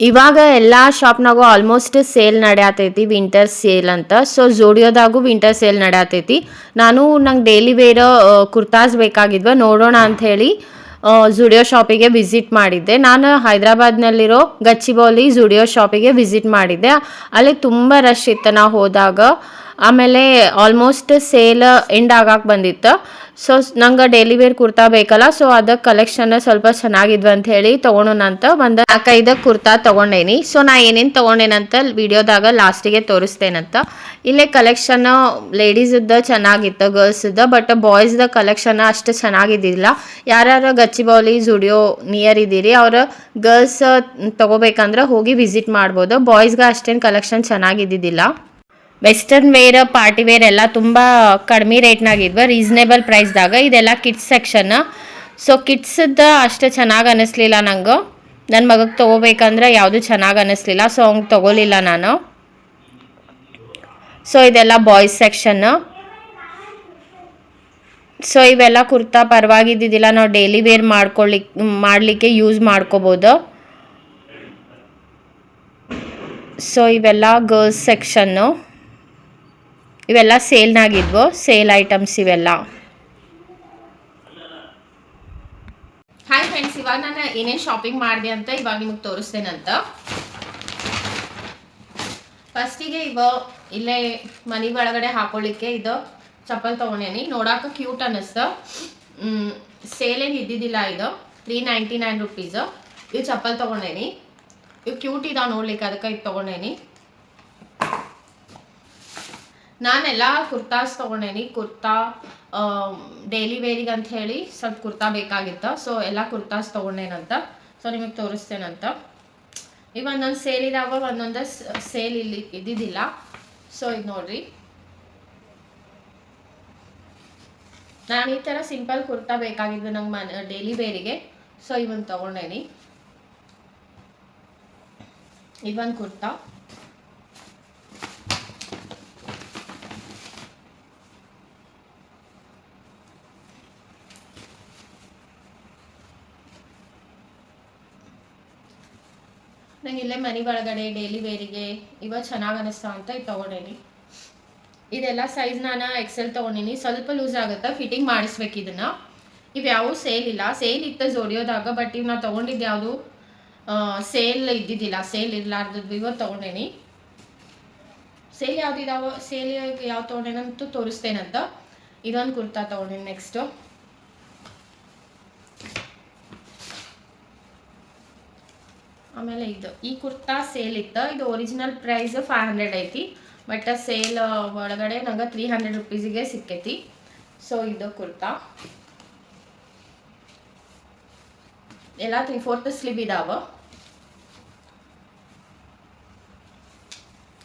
ಇವಾಗ ಎಲ್ಲ ಶಾಪ್ನಾಗೂ ಆಲ್ಮೋಸ್ಟ್ ಸೇಲ್ ನಡೆಯತೈತಿ, ವಿಂಟರ್ ಸೇಲ್ ಅಂತ. ಸೊ ಝೂಡಿಯೋದಾಗೂ ವಿಂಟರ್ ಸೇಲ್ ನಡೆಯತೈತಿ. ನಂಗೆ ಡೈಲಿ ವೇರ್ ಕುರ್ತಾಸ್ ಬೇಕಾಗಿದ್ವ, ನೋಡೋಣ ಅಂಥೇಳಿ ಝುಡಿಯೋ ಶಾಪಿಗೆ ವಿಸಿಟ್ ಮಾಡಿದ್ದೆ. ನಾನು ಹೈದ್ರಾಬಾದ್ನಲ್ಲಿರೋ ಗಚ್ಚಿಬೌಲಿ ಝುಡಿಯೋ ಶಾಪಿಗೆ ವಿಸಿಟ್ ಮಾಡಿದ್ದೆ. ಅಲ್ಲಿ ತುಂಬ ರಶ್ ಇತ್ತು ನಾವು ಹೋದಾಗ. ಆಮೇಲೆ ಆಲ್ಮೋಸ್ಟ್ ಸೇಲ್ ಎಂಡ್ ಆಗಕ್ಕೆ ಬಂದಿತ್ತು. ಸೊ ನಂಗೆ ಡೈಲಿ ವೇರ್ ಕುರ್ತಾ ಬೇಕಲ್ಲ, ಸೊ ಅದಕ್ಕೆ ಕಲೆಕ್ಷನ್ ಸ್ವಲ್ಪ ಚೆನ್ನಾಗಿದ್ವು ಅಂತ ಹೇಳಿ ತೊಗೊಳೋಣಂತ ಒಂದು 4-5 ಕುರ್ತಾ ತೊಗೊಂಡೇನಿ. ಸೊ ನಾ ಏನೇನು ತೊಗೊಂಡೇನಂತ ವಿಡಿಯೋದಾಗ ಲಾಸ್ಟಿಗೆ ತೋರಿಸ್ತೇನಂತ. ಇಲ್ಲೇ ಕಲೆಕ್ಷನ್ ಲೇಡೀಸ್ದ ಚೆನ್ನಾಗಿತ್ತು, ಗರ್ಲ್ಸ್ದ. ಬಟ್ ಬಾಯ್ಸ್ದ ಕಲೆಕ್ಷನ್ ಅಷ್ಟು ಚೆನ್ನಾಗಿದ್ದಿಲ್ಲ. ಯಾರ್ಯಾರು ಗಚ್ಚಿಬೌಲಿ ಝುಡಿಯೋ ನಿಯರ್ ಇದ್ದೀರಿ ಅವ್ರು ಗರ್ಲ್ಸ್ ತೊಗೋಬೇಕಂದ್ರೆ ಹೋಗಿ ವಿಸಿಟ್ ಮಾಡ್ಬೋದು. ಬಾಯ್ಸ್ಗೆ ಅಷ್ಟೇನು ಕಲೆಕ್ಷನ್ ಚೆನ್ನಾಗಿದ್ದಿದ್ದಿಲ್ಲ. ವೆಸ್ಟರ್ನ್ ವೇರ್, ಪಾರ್ಟಿ ವೇರ್ ಎಲ್ಲ ತುಂಬ ಕಡಿಮೆ ರೇಟ್ನಾಗಿದ್ವ, ರೀಸನೇಬಲ್ ಪ್ರೈಸ್ದಾಗ. ಇದೆಲ್ಲ ಕಿಡ್ಸ್ ಸೆಕ್ಷನ್. ಸೊ ಕಿಡ್ಸದ್ದು ಅಷ್ಟು ಚೆನ್ನಾಗಿ ಅನ್ನಿಸ್ಲಿಲ್ಲ ನಂಗೆ. ನನ್ನ ಮಗಗೆ ತೊಗೋಬೇಕಂದ್ರೆ ಯಾವುದು ಚೆನ್ನಾಗಿ ಅನ್ನಿಸ್ಲಿಲ್ಲ, ಸೊ ಅವ್ನಿಗೆ ತೊಗೋಲಿಲ್ಲ ನಾನು. ಸೊ ಇದೆಲ್ಲ ಬಾಯ್ಸ್ ಸೆಕ್ಷನ್ನು. ಸೊ ಇವೆಲ್ಲ ಕುರ್ತಾ ಪರವಾಗಿದ್ದಿದ್ದಿಲ್ಲ, ನಾವು ಡೈಲಿ ವೇರ್ ಮಾಡಲಿಕ್ಕೆ ಯೂಸ್ ಮಾಡ್ಕೋಬೋದು. ಸೊ ಇವೆಲ್ಲ ಗರ್ಲ್ಸ್ ಸೆಕ್ಷನ್ನು. ಇವೆಲ್ಲ ಸೇಲ್ನಾಗಿದ್ವು, ಸೇಲ್ ಐಟಮ್ಸ್ ಇವೆಲ್ಲ. ಹಾಯ್ ಫ್ರೆಂಡ್ಸ್, ಇವಾಗ ನಾನು ಏನೇನು ಶಾಪಿಂಗ್ ಮಾಡಿದೆ ಅಂತ ಇವಾಗ ನಿಮಗೆ ತೋರಿಸ್ತೇನಂತ. ಫಸ್ಟಿಗೆ ಇಲ್ಲೇ ಮನೆ ಒಳಗಡೆ ಹಾಕೊಳ್ಳಿಕ್ಕೆ ಇದು ಚಪ್ಪಲ್ ತೊಗೊಂಡೇನಿ. ನೋಡಾಕ ಕ್ಯೂಟ್ ಅನ್ನಿಸ್ತು. ಸೇಲೇನು ಇದ್ದಿದ್ದಿಲ್ಲ. ಇದು 399 ರುಪೀಸು. ಇದು ಚಪ್ಪಲ್ ತೊಗೊಂಡೇನಿ. ಇವು ಕ್ಯೂಟ್ ಇದಾವೆ ನೋಡ್ಲಿಕ್ಕೆ, ಅದಕ್ಕೆ ಇದು ತೊಗೊಂಡೇನಿ. ನಾನೆಲ್ಲ ಕುರ್ತಾಸ್ ತೊಗೊಂಡೇನಿ. ಕುರ್ತಾ ಡೈಲಿ ವೇರಿಗೆ ಅಂತ ಹೇಳಿ ಸ್ವಲ್ಪ ಕುರ್ತಾ ಬೇಕಾಗಿತ್ತು. ಸೊ ಎಲ್ಲ ಕುರ್ತಾಸ್ ತೊಗೊಂಡೇನಂತ. ಸೊ ನಿಮಗೆ ತೋರಿಸ್ತೇನಂತ. ಈಗ ಒಂದೊಂದು ಸೇಲ್ ಇದಾವ, ಒಂದೊಂದು ಸೇಲ್ ಇಲ್ಲಿ ಇದ್ದಿದ್ದಿಲ್ಲ. ಸೊ ಇದು ನೋಡ್ರಿ, ನಾನು ಈ ಥರ ಸಿಂಪಲ್ ಕುರ್ತಾ ಬೇಕಾಗಿದ್ದು ನಂಗೆ ಡೈಲಿ ವೇರಿಗೆ. ಸೊ ಇವನ್ ತೊಗೊಂಡೇನಿ. ಇವನ್ ಕುರ್ತಾ. ನಂಗೆ ಇಲ್ಲೇ ಮನೆ ಒಳಗಡೆ ಡೈಲಿ ವೇರಿಗೆ ಇವಾಗ ಚೆನ್ನಾಗಿ ಅನ್ನಿಸ್ತಾ ಅಂತ ಇದು ತೊಗೊಂಡೇನಿ. ಇದೆಲ್ಲ ಸೈಜ್ ನಾನು ಎಕ್ಸೆಲ್ ತೊಗೊಂಡಿನಿ. ಸ್ವಲ್ಪ ಲೂಸ್ ಆಗುತ್ತೆ, ಫಿಟ್ಟಿಂಗ್ ಮಾಡಿಸ್ಬೇಕು ಇದನ್ನು. ಇವು ಯಾವೂ ಸೇಲ್ ಇಲ್ಲ. ಸೇಲ್ ಇತ್ತು ಝೋಡಿಯೋದಾಗ, ಬಟ್ ಇವು ನಾನು ತೊಗೊಂಡಿದ್ದು ಯಾವುದು ಸೇಲ್ ಇದ್ದಿದ್ದಿಲ್ಲ. ಸೇಲ್ ಇರಲಾರ್ದದ್ದು ಇವತ್ತು ತೊಗೊಂಡೇನಿ. ಸೇಲ್ ಯಾವುದಿದಾವ, ಸೇಲ್ ಯಾವ್ದು ತೊಗೊಂಡೇನಂತೂ ತೋರಿಸ್ತೇನಂತ. ಇದೊಂದು ಕುರ್ತಾ ತೊಗೊಂಡೇನಿ. ನೆಕ್ಸ್ಟು ಆಮೇಲೆ ಈ ಕುರ್ತಾ ಸೇಲ್ ಇತ್ತು. ಇದು ಒರಿಜಿನಲ್ ಪ್ರೈಸ್ 500 ಐತಿ, ಬಟ್ ಸೇಲ್ ಒಳಗಡೆ ನಂಗೆ 300 ರುಪೀಸಿಗೆ ಸಿಕ್ಕೈತಿ. ಸೊ ಇದು ಕುರ್ತಾ ಎಲ್ಲ 3/4 ಸ್ಲೀವ್ ಇದಾವ.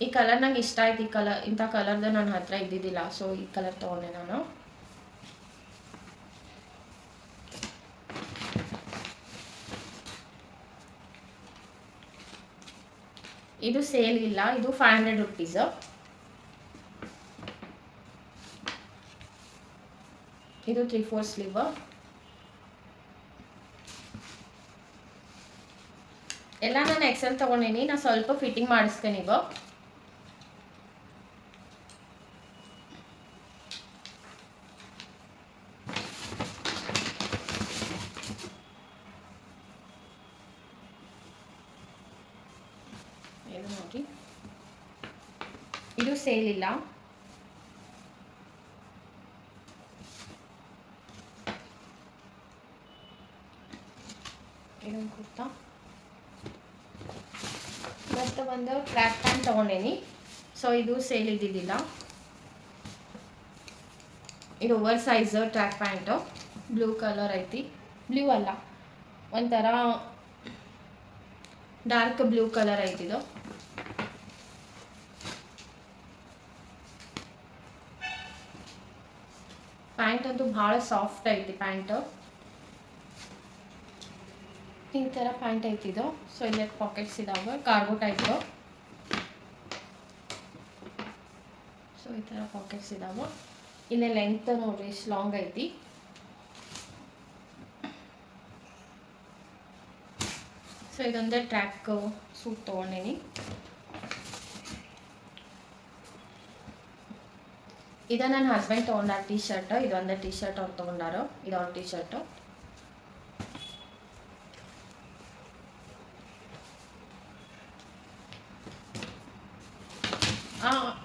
ಈ ಕಲರ್ ನಂಗೆ ಇಷ್ಟ ಆಯ್ತು. ಈ ಕಲರ್, ಇಂಥ ಕಲರ್ದು ನನ್ನ ಹತ್ರ ಇದ್ದಿದ್ದಿಲ್ಲ. ಸೊ ಈ ಕಲರ್ ತೊಗೊಂಡೆ ನಾನು. ಇದು ಸೇಲ್ ಇಲ್ಲ. ಇದು 500 ರುಪೀಸು. ಇದು 3/4 ಸ್ಲೀವ್. ಎಲ್ಲ ನಾನು ಎಕ್ಸೆಲ್ ತೊಗೊಂಡೇನಿ. ನಾನು ಸ್ವಲ್ಪ ಫಿಟ್ಟಿಂಗ್ ಮಾಡಿಸ್ತೇನೆ. ಇದು ನೋಡಿ, ಇದು ಸೇಲ್ ಇಲ್ಲ. ಇದೊಂದು ಕುರ್ತಾ. ಮತ್ತು ಒಂದು ಟ್ರ್ಯಾಕ್ ಪ್ಯಾಂಟ್ ತೊಗೊಂಡೇನಿ. ಸೊ ಇದು ಸೇಲ್ ಇದ್ದಿದ್ದಿಲ್ಲ. ಇದು over size track pant. Blue colour ಐತಿ. ಬ್ಲೂ ಅಲ್ಲ, ಒಂಥರ ಡಾರ್ಕ್ ಬ್ಲೂ ಕಲರ್ ಐತಿದು. ಪ್ಯಾಂಟ್ ಅಂತೂ ಭಾಳ ಸಾಫ್ಟ್ ಐತಿ ಪ್ಯಾಂಟು. ಈ ಥರ ಪ್ಯಾಂಟ್ ಐತಿದು. ಸೊ ಇಲ್ಲೇ ಪಾಕೆಟ್ಸ್ ಇದಾವೆ, ಕಾರ್ಗೋ ಟೈಪು. ಸೊ ಈ ಥರ ಪಾಕೆಟ್ಸ್ ಇದಾವೆ. ಇಲ್ಲೇ ಲೆಂತ್ ನೋಡ್ರಿ ಎಷ್ಟು ಲಾಂಗ್ ಐತಿ. ಸೊ ಇದೊಂದೇ ಟ್ರ್ಯಾಕ್ ಸೂಟ್ ತೊಗೊಂಡೀನಿ. ಇದು ನನ್ನ ಹಸ್ಬೆಂಡ್ ತೊಗೊಂಡಾರ ಟೀ ಶರ್ಟ್. ಇದೊಂದೇ ಟೀ ಶರ್ಟ್ ಅವ್ರು ತೊಗೊಂಡಾರೋ. ಇದು ಅವ್ರ ಟೀ ಶರ್ಟು.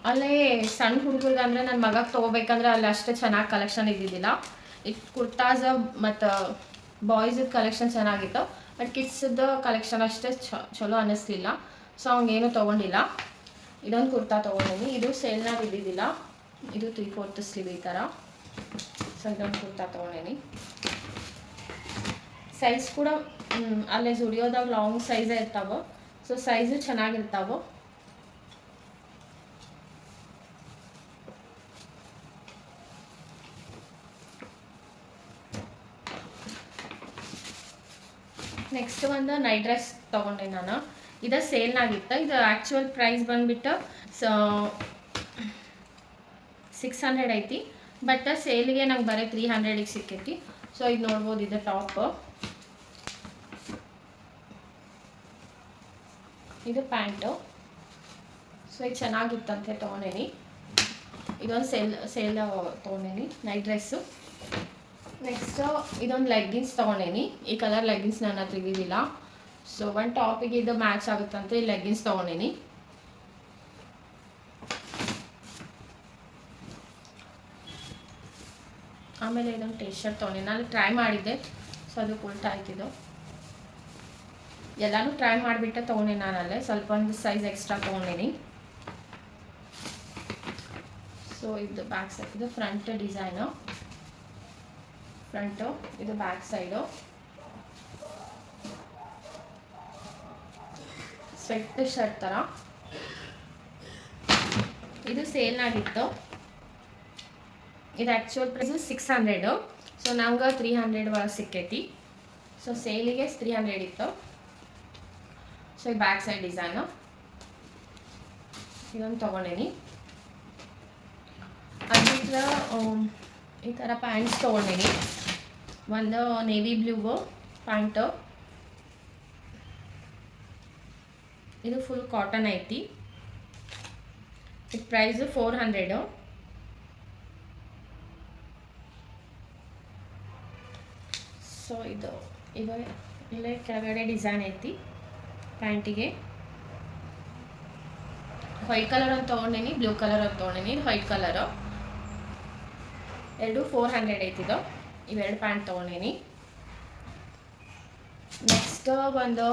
ಅಲ್ಲೇ ಸಣ್ಣ ಹುಡುಗರಿಗೆ ಅಂದರೆ ನನ್ನ ಮಗಗೆ ತೊಗೋಬೇಕಂದ್ರೆ ಅಲ್ಲಿ ಅಷ್ಟೇ ಚೆನ್ನಾಗಿ ಕಲೆಕ್ಷನ್ ಇದ್ದಿದ್ದಿಲ್ಲ. ಕುರ್ತಾಸ್ ಮತ್ತು ಬಾಯ್ಸದ ಕಲೆಕ್ಷನ್ ಚೆನ್ನಾಗಿತ್ತು, ಬಟ್ ಕಿಡ್ಸದ ಕಲೆಕ್ಷನ್ ಅಷ್ಟೇ ಚಲೋ ಅನ್ನಿಸ್ಲಿಲ್ಲ. ಸೊ ಅವಂಗೇನು ತೊಗೊಂಡಿಲ್ಲ. ಇದೊಂದು ಕುರ್ತಾ ತೊಗೊಂಡಿನಿ. ಇದು ಸೇಲ್ನಾಗ ಇದ್ದಿದ್ದಿಲ್ಲ. ಇದು 3/4 ಸ್ಲೀವ್ ಈ ಥರ. ಸೊ ಇದೊಂದು ಕುರ್ತಾ ತೊಗೊಂಡಿನಿ. ಸೈಜ್ ಕೂಡ ಅಲ್ಲೇ ಜುಡಿಯೋದಾಗ ಲಾಂಗ್ ಸೈಜೇ ಇರ್ತಾವೆ. ಸೊ ಸೈಜು ಚೆನ್ನಾಗಿರ್ತಾವೆ. ನೆಕ್ಸ್ಟ್ ಒಂದು ನೈಟ್ ಡ್ರೆಸ್ ತೊಗೊಂಡೆ ನಾನು. ಇದು ಸೇಲ್ನಾಗಿತ್ತು. ಇದು ಆ್ಯಕ್ಚುಯಲ್ ಪ್ರೈಸ್ ಬಂದುಬಿಟ್ಟು 600 ಐತಿ, ಬಟ್ ಸೇಲಿಗೆ ನಂಗೆ ಬರೀ 300ಗೆ ಸಿಕ್ಕೈತಿ. ಸೊ ಇದು ನೋಡ್ಬೋದು, ಇದು ಟಾಪ್, ಇದು ಪ್ಯಾಂಟು. ಸೊ ಇದು ಚೆನ್ನಾಗಿತ್ತಂತೆ ತೊಗೊಂಡೇನಿ. ಇದೊಂದು ಸೇಲ್ ತೊಗೊಂಡೇನಿ ನೈಟ್ ಡ್ರೆಸ್ಸು. ನೆಕ್ಸ್ಟು ಇದೊಂದು ಲೆಗ್ಗಿನ್ಸ್ ತೊಗೊಂಡೇನಿ. ಈ ಕಲರ್ ಲೆಗ್ಗಿನ್ಸ್ ನನ್ನ ಹತ್ರ ಇದ್ದಿದ್ದಿಲ್ಲ. ಸೊ ಒಂದು ಟಾಪಿಗೆ ಇದು ಮ್ಯಾಚ್ ಆಗುತ್ತಂತೆ ಈ ಲೆಗ್ಗಿನ್ಸ್ ತೊಗೊಂಡೇನಿ. ಆಮೇಲೆ ಇದೊಂದು ಟೀ ಶರ್ಟ್ ತೊಗೊಂಡಿನಿ. ನಾನು ಟ್ರೈ ಮಾಡಿದ್ದೆ, ಸೊ ಅದು ಉಲ್ಟಾ ಆಯ್ತಿದ್ದು. ಎಲ್ಲನೂ ಟ್ರೈ ಮಾಡಿಬಿಟ್ಟೆ ತೊಗೊಂಡಿನಿ. ನಾನಲ್ಲೇ ಸ್ವಲ್ಪ ಒಂದು ಸೈಜ್ ಎಕ್ಸ್ಟ್ರಾ ತೊಗೊಂಡಿನಿ. ಸೊ ಇದು ಬ್ಯಾಕ್ ಸೈಡ್, ಇದು ಫ್ರಂಟ್ ಡಿಸೈನು, ಫ್ರಂಟು, ಇದು ಬ್ಯಾಕ್ ಸೈಡು. ಸ್ವೆಟ್ ಶರ್ಟ್ ಥರ. ಇದು ಸೇಲ್ನಾಗಿತ್ತು. ಇದು ಆ್ಯಕ್ಚುಯಲ್ ಪ್ರೈಸು 600. ಸೊ ನಂಗೆ 300 ಒಳಗೆ ಸಿಕ್ಕೈತಿ. ಸೊ ಸೇಲಿಗೆ 300 ಇತ್ತು. ಸೊ ಈ ಬ್ಯಾಕ್ ಸೈಡ್ ಡಿಸೈನು. ಇದೊಂದು ತೊಗೊಂಡೇನಿ. ಅದ್ರ ಈ ಥರ ಪ್ಯಾಂಟ್ಸ್ ತೊಗೊಂಡೇನಿ. ಒಂದು ನೇವಿ ಬ್ಲೂ ಪ್ಯಾಂಟು. ಇದು ಫುಲ್ ಕಾಟನ್ ಐತಿ. ಇದು ಪ್ರೈಸು 400. ಸೊ ಇದು ಇಲ್ಲೇ ಕೆಳಗಡೆ ಡಿಸೈನ್ ಐತಿ ಪ್ಯಾಂಟಿಗೆ. ವೈಟ್ ಕಲರ್ ಒಂದು ತೊಗೊಂಡೇನಿ, ಬ್ಲೂ ಕಲರ್ ಒಂದು ತೊಗೊಂಡೇನಿ. ಇದು ವೈಟ್ ಕಲರು. ಎರಡು 400 ಐತಿದು. ಇವೆರಡು ಪ್ಯಾಂಟ್ ತೊಗೊಂಡೇನಿ. ನೆಕ್ಸ್ಟ್ ಒಂದು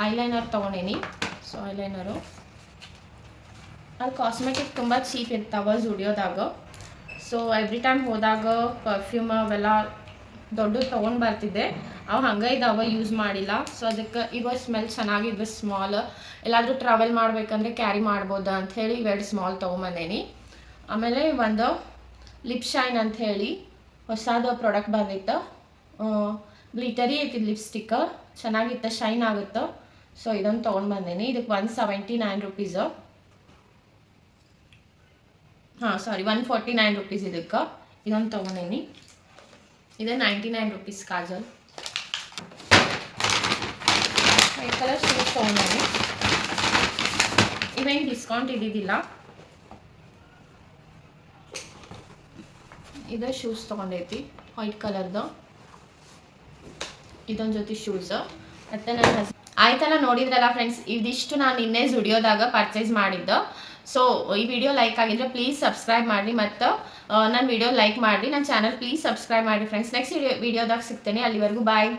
ಐಲೈನರ್ ತೊಗೊಂಡೇನಿ. ಸೊ ಐಲೈನರು ಅದು ಕಾಸ್ಮೆಟಿಕ್ ತುಂಬ ಚೀಪ್ ಇರ್ತಾವೆ ಜುಡಿಯೋದಾಗ. ಸೊ ಎವ್ರಿ ಟೈಮ್ ಹೋದಾಗ ಪರ್ಫ್ಯೂಮ್ ಅವೆಲ್ಲ ದೊಡ್ಡದು ತೊಗೊಂಡು ಬರ್ತಿದ್ದೆ. ಅವು ಹಂಗೆ ಇದಾವೆ, ಯೂಸ್ ಮಾಡಿಲ್ಲ. ಸೊ ಅದಕ್ಕೆ ಇವ ಸ್ಮೆಲ್ ಚೆನ್ನಾಗಿದ್ವು, ಸ್ಮಾಲ್. ಎಲ್ಲಾದರೂ ಟ್ರಾವೆಲ್ ಮಾಡ್ಬೇಕಂದ್ರೆ ಕ್ಯಾರಿ ಮಾಡ್ಬೋದು ಅಂಥೇಳಿ ಇವೆರಡು ಸ್ಮಾಲ್ ತೊಗೊಂಬಂದೇನಿ. ಆಮೇಲೆ ಒಂದು ಲಿಪ್ ಶೈನ್ ಅಂಥೇಳಿ ಹೊಸದು ಪ್ರಾಡಕ್ಟ್ ಬಂದಿತ್ತು. ಗ್ಲಿಟರಿ ಐತಿ ಲಿಪ್ಸ್ಟಿಕ್, ಚೆನ್ನಾಗಿತ್ತು, ಶೈನ್ ಆಗುತ್ತೆ. ಸೊ ಇದೊಂದು ತೊಗೊಂಡು ಬಂದೇನಿ. ಇದಕ್ಕೆ 179 ರುಪೀಸು. 149 ರುಪೀಸ್ ಇದಕ್ಕೆ. ಇದೊಂದು ತೊಗೊಂಡೇನಿ. ಇದು 99 rupees kajal. White colour shoes ತೊಗೊಂಡೇನಿ. ಇವೇನು ಡಿಸ್ಕೌಂಟ್ ಇದ್ದಿದ್ದಿಲ್ಲ. ಇದು ಶೂಸ್ ತೊಗೊಂಡೈತಿ ವೈಟ್ ಕಲರ್ದು. ಇದೊಂದು ಜೊತೆ ಶೂಸ್. ಮತ್ತು ನನ್ನ ಆಯ್ತಲ್ಲ, ನೋಡಿದ್ರಲ್ಲ ಫ್ರೆಂಡ್ಸ್, ಇದಿಷ್ಟು ನಾನು ಇನ್ನೇ ಜುಡಿಯೋದಾಗ ಪರ್ಚೇಸ್ ಮಾಡಿದ್ದು. ಸೊ ಈ ವಿಡಿಯೋ ಲೈಕ್ ಆಗಿದ್ರೆ ಪ್ಲೀಸ್ ಸಬ್ಸ್ಕ್ರೈಬ್ ಮಾಡಿರಿ, ಮತ್ತು ನನ್ನ ವಿಡಿಯೋ ಲೈಕ್ ಮಾಡಿರಿ, ನನ್ನ ಚಾನಲ್ ಪ್ಲೀಸ್ ಸಬ್ಸ್ಕ್ರೈಬ್ ಮಾಡಿರಿ ಫ್ರೆಂಡ್ಸ್. ನೆಕ್ಸ್ಟ್ ವಿಡಿಯೋದಾಗ ಸಿಗ್ತೇನೆ. ಅಲ್ಲಿವರೆಗೂ ಬಾಯ್.